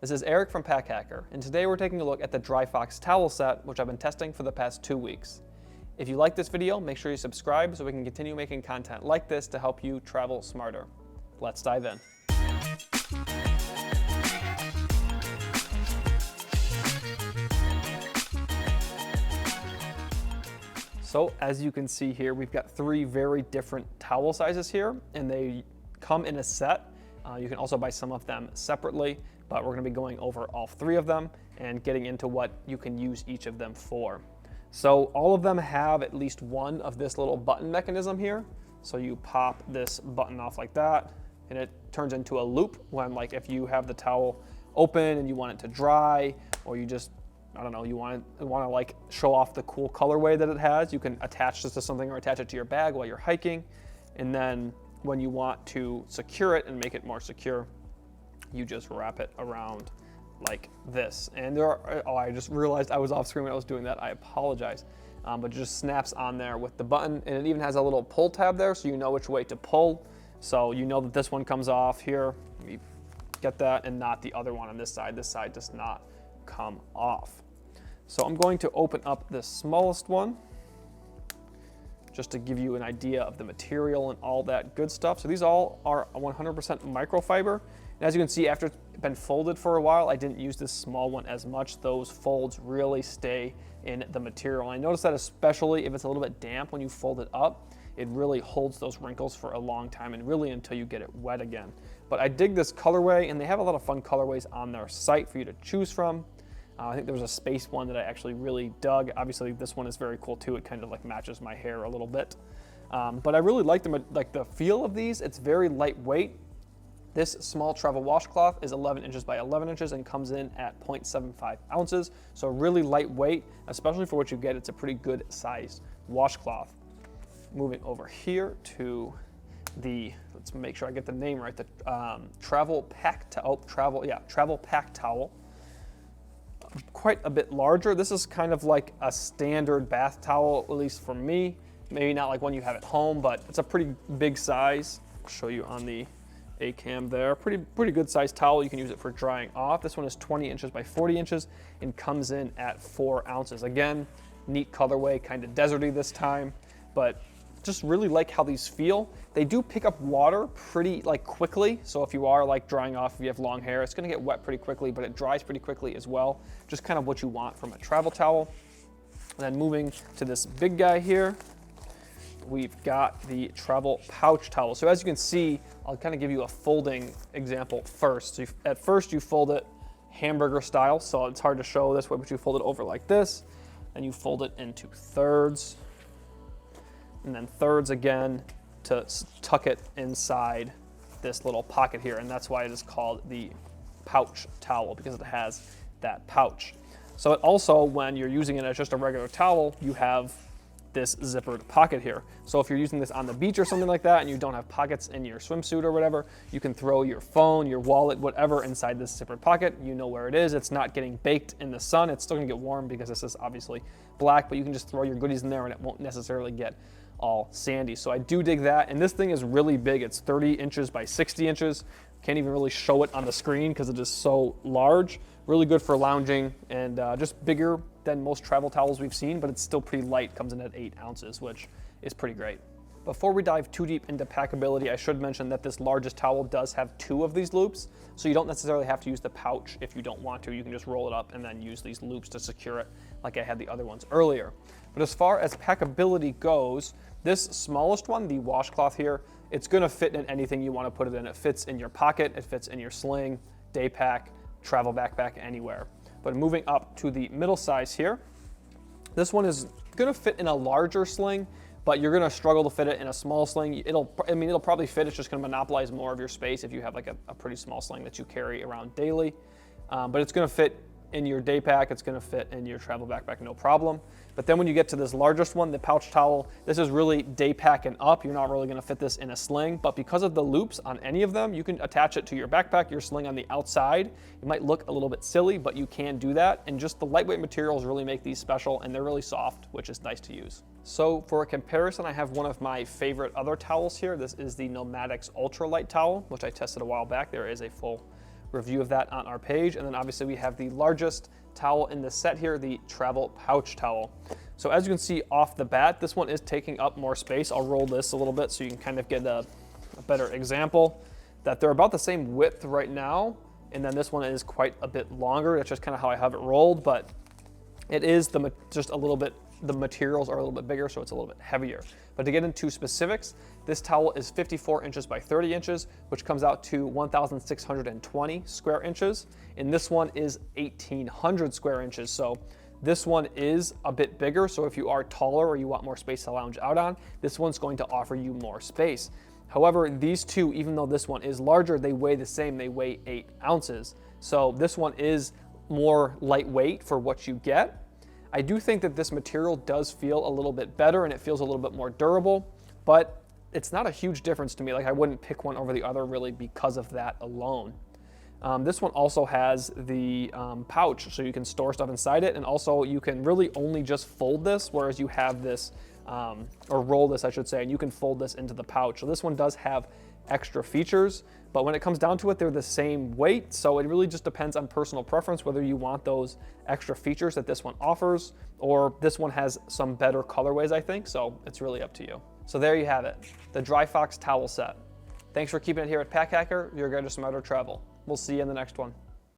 This is Eric from Pack Hacker, and today we're taking a look at the DryFox Towel Set, which I've been testing for the past 2 weeks. If you like this video, make sure you subscribe so we can continue making content like this to help you travel smarter. Let's dive in. So as you can see here, we've got 3 very different towel sizes here, and they come in a set. You can also buy some of them separately, but we're gonna be going over all 3 of them and getting into what you can use each of them for. So all of them have at least one of this little button mechanism here. So you pop this button off like that, and it turns into a loop when, like, if you have the towel open and you want it to dry, or you just, I don't know, you want to like show off the cool colorway that it has, you can attach this to something or attach it to your bag while you're hiking. And then when you want to secure it and make it more secure, you just wrap it around like this. And there are, oh, I just realized I was off screen when I was doing that. I apologize. But it just snaps on there with the button, and it even has a little pull tab there so you know which way to pull. So you know that this one comes off here. You get that, and not the other one on this side. This side does not come off. So I'm going to open up this smallest one just to give you an idea of the material and all that good stuff. So these all are 100% microfiber. And as you can see, after it's been folded for a while, I didn't use this small one as much. Those folds really stay in the material. And I noticed that especially if it's a little bit damp when you fold it up, it really holds those wrinkles for a long time, and really until you get it wet again. But I dig this colorway, and they have a lot of fun colorways on their site for you to choose from. I think there was a space one that I actually really dug. Obviously, this one is very cool too. It kind of like matches my hair a little bit. But I really like the feel of these. It's very lightweight. This small travel washcloth is 11 inches by 11 inches and comes in at 0.75 ounces. So really lightweight, especially for what you get. It's a pretty good sized washcloth. Moving over here to the, let's make sure I get the name right, the travel pack towel. Quite a bit larger. This is kind of like a standard bath towel, at least for me. Maybe not like one you have at home, but it's a pretty big size. I'll show you on the A-cam there. Pretty good sized towel. You can use it for drying off. This one is 20 inches by 40 inches and comes in at 4 ounces. Again, neat colorway, kind of deserty this time, but just really like how these feel. They do pick up water pretty quickly. So if you are like drying off, if you have long hair, it's gonna get wet pretty quickly, but it dries pretty quickly as well. Just kind of what you want from a travel towel. And then moving to this big guy here, we've got the travel pouch towel. So as you can see, I'll kind of give you a folding example first. So at first you fold it hamburger style, so it's hard to show this way, but you fold it over like this, and you fold it into thirds, and then thirds again to tuck it inside this little pocket here. And that's why it is called the pouch towel, because it has that pouch. So it also, when you're using it as just a regular towel, you have this zippered pocket here. So if you're using this on the beach or something like that and you don't have pockets in your swimsuit or whatever, you can throw your phone, your wallet, whatever inside this zippered pocket. You know where it is. It's not getting baked in the sun. It's still gonna get warm because this is obviously black, but you can just throw your goodies in there and it won't necessarily get all sandy. So I do dig that. And this thing is really big. It's 30 inches by 60 inches. Can't even really show it on the screen because it is so large. Really good for lounging, and just bigger than most travel towels we've seen, but it's still pretty light. Comes in at 8 ounces, which is pretty great. Before we dive too deep into packability, I should mention that this largest towel does have 2 of these loops, so you don't necessarily have to use the pouch if you don't want to. You can just roll it up and then use these loops to secure it like I had the other ones earlier. But as far as packability goes, this smallest one, the washcloth here, it's gonna fit in anything you wanna put it in. It fits in your pocket, it fits in your sling, day pack, travel backpack, anywhere. But moving up to the middle size here, this one is gonna fit in a larger sling, but you're gonna struggle to fit it in a small sling. It'll probably fit, it's just gonna monopolize more of your space if you have like a pretty small sling that you carry around daily. But it's gonna fit in your day pack, it's gonna fit in your travel backpack, no problem. But then when you get to this largest one, the pouch towel, this is really day pack and up. You're not really gonna fit this in a sling, but because of the loops on any of them, you can attach it to your backpack, your sling on the outside. It might look a little bit silly, but you can do that. And just the lightweight materials really make these special, and they're really soft, which is nice to use. So for a comparison, I have one of my favorite other towels here. This is the Nomadix Ultralight Towel, which I tested a while back. There is a full review of that on our page. And then obviously we have the largest towel in the set here, the travel pouch towel. So as you can see off the bat, this one is taking up more space. I'll roll this a little bit so you can kind of get a better example that they're about the same width right now. And then this one is quite a bit longer. That's just kind of how I have it rolled, but it is just a little bit, the materials are a little bit bigger, so it's a little bit heavier. But to get into specifics, this towel is 54 inches by 30 inches, which comes out to 1,620 square inches. And this one is 1,800 square inches. So this one is a bit bigger. So if you are taller or you want more space to lounge out on, this one's going to offer you more space. However, these two, even though this one is larger, they weigh the same. They weigh 8 ounces. So this one is more lightweight for what you get. I do think that this material does feel a little bit better and it feels a little bit more durable, but it's not a huge difference to me. Like I wouldn't pick one over the other really because of that alone. This one also has the pouch, so you can store stuff inside it, and also you can really only just fold this, whereas you have this, or roll this I should say, and you can fold this into the pouch. So this one does have extra features, but when it comes down to it, they're the same weight. So it really just depends on personal preference, whether you want those extra features that this one offers, or this one has some better colorways, I think. So it's really up to you. So there you have it, the DryFox Towel Set. Thanks for keeping it here at Pack Hacker, your guide to smarter travel. We'll see you in the next one.